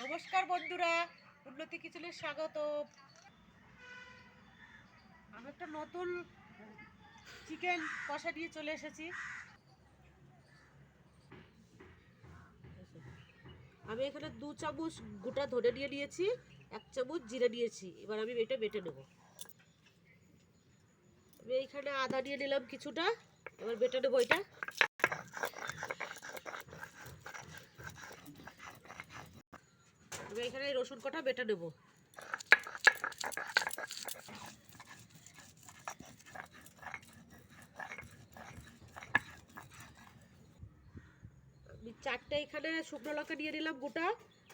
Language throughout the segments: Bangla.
নমস্কার বন্ধুরা, উন্নতি কিচেনে স্বাগত। আমি একটা নতুন চিকেন কষা নিয়ে চলে এসেছি। আমি এখানে 2 চামচ গোটা ধনে নিয়ে নিয়েছি, 1 চামচ জিরে নিয়েছি। এবার আমি এটা বেটে নেব। আমি এইখানে আদা নিয়ে নিলাম কিছুটা, এবার বেটে নেবো এটা। আমি এখানে রসুন কটা বেটে নেব। আমি 4টে এখানে শুকনো লঙ্কা নিয়ে নিলাম গোটা,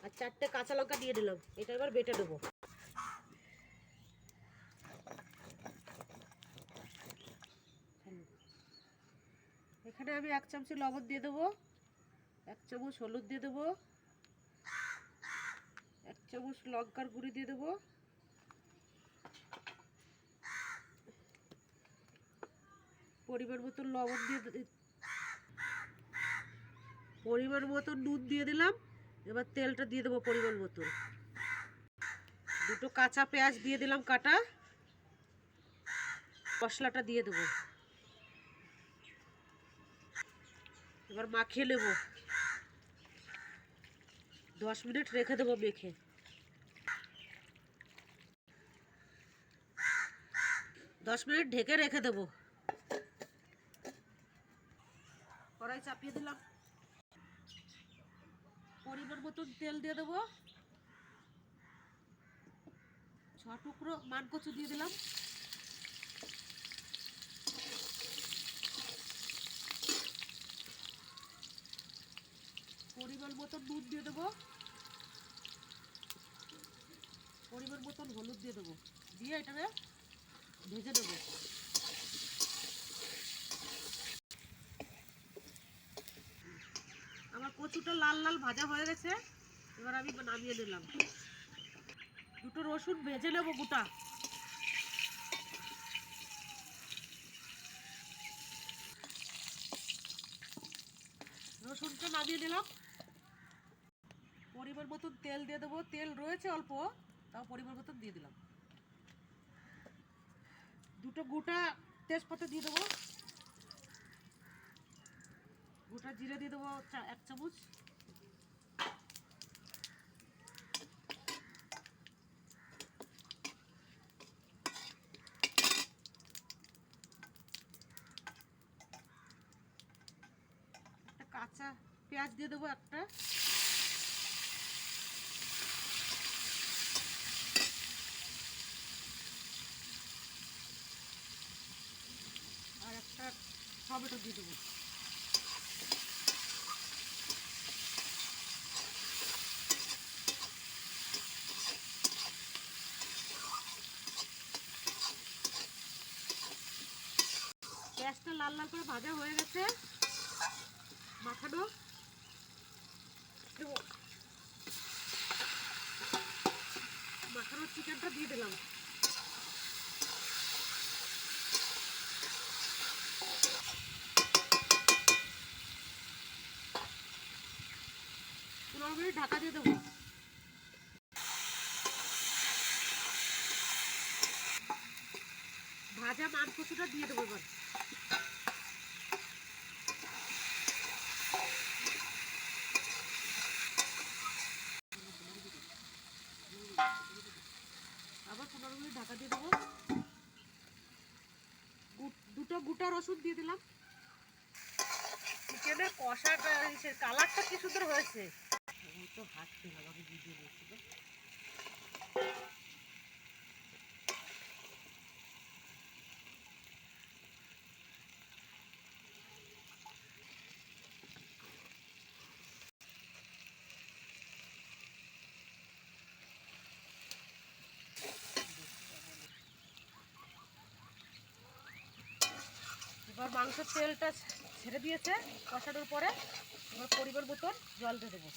আর 4টে কাঁচা লঙ্কা নিয়ে নিলাম। এটা এবার বেটে নেব। এখানে আমি 1 চামচ লবণ দিয়ে দেবো, 1 চামচ হলুদ দিয়ে দেবো, 1 চামচ লঙ্কার গুঁড়ি দিয়ে দেবো, পরিমাণ মতো লবণ দিয়ে, পরিমাণ মতো নুন দিয়ে দিলাম। এবার তেলটা দিয়ে দেবো পরিমাণ মতো। 2টো কাঁচা পেঁয়াজ দিয়ে দিলাম কাটা। মশলাটা দিয়ে দেবো। এবার মাখিয়ে নেব। 10 মিনিট রেখে দেবো মেখে। 10 মিনিট ঢেকে রেখে দেবো। কড়াই চাপিয়ে দিলাম। পরিমাণ মতন তেল দিয়ে দেবো। 6 টুকরো মানকচু দিয়ে দিলাম। পরিমাণ মতন নুন দিয়ে দেবো, পরিমাণ মতন হলুদ দিয়ে দেবো, দিয়ে এটাকে ভেজে দেবো। আমার কচুটা লাল লাল ভাজা হয়ে গেছে। এবার আমি নামিয়ে নিলাম। 2টো রসুন ভেজে নেবো গোটা। রসুনটা নামিয়ে নিলাম। পরিমাণ মতন তেল দিয়ে দেবো। তেল রয়েছে অল্প, তাও পরিমাণ মতন দিয়ে দিলাম। 2টো গোটা তেজপাতা দিয়ে দেবো। গোটা জিরে দিয়ে দেবো 1 চামচ। একটা কাঁচা পেঁয়াজ দিয়ে দেবো একটা। আর একটা টমেটো দিয়ে দেবো। পেঁয়াজটা লাল লাল করে ভাজা হয়ে গেছে। মাখানো মাখানো চিকেনটা দিয়ে দিলাম। পুরোপুরি ঢাকা দিয়ে দেবো। ভাজা মানকচুটা দিয়ে দেবো এবার। আবার 15 মিনিট ঢাকা দিয়ে দেবো। 2টো গোটা রসুন দিয়ে দিলাম। চিকেনের কষাটা কালারটা কি সুন্দর হয়েছে। তো হাত দিলাম, আমি ভিডিও নিয়েছি। এবার মাংসের তেলটা ছেড়ে দিয়েছে কষানোর পরে। এবার পরিমাণ মতন জল দিয়ে দেবো।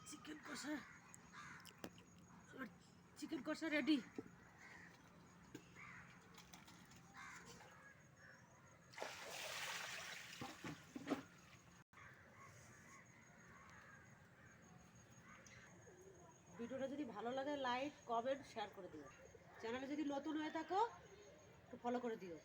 চিকেন কষা, চিকেন কষা রেডি। ভিডিওটা যদি ভালো লাগে লাইক কমেন্ট শেয়ার করে দিও। চ্যানেলে যদি নতুন হয়ে থাকো একটু ফলো করে দিও।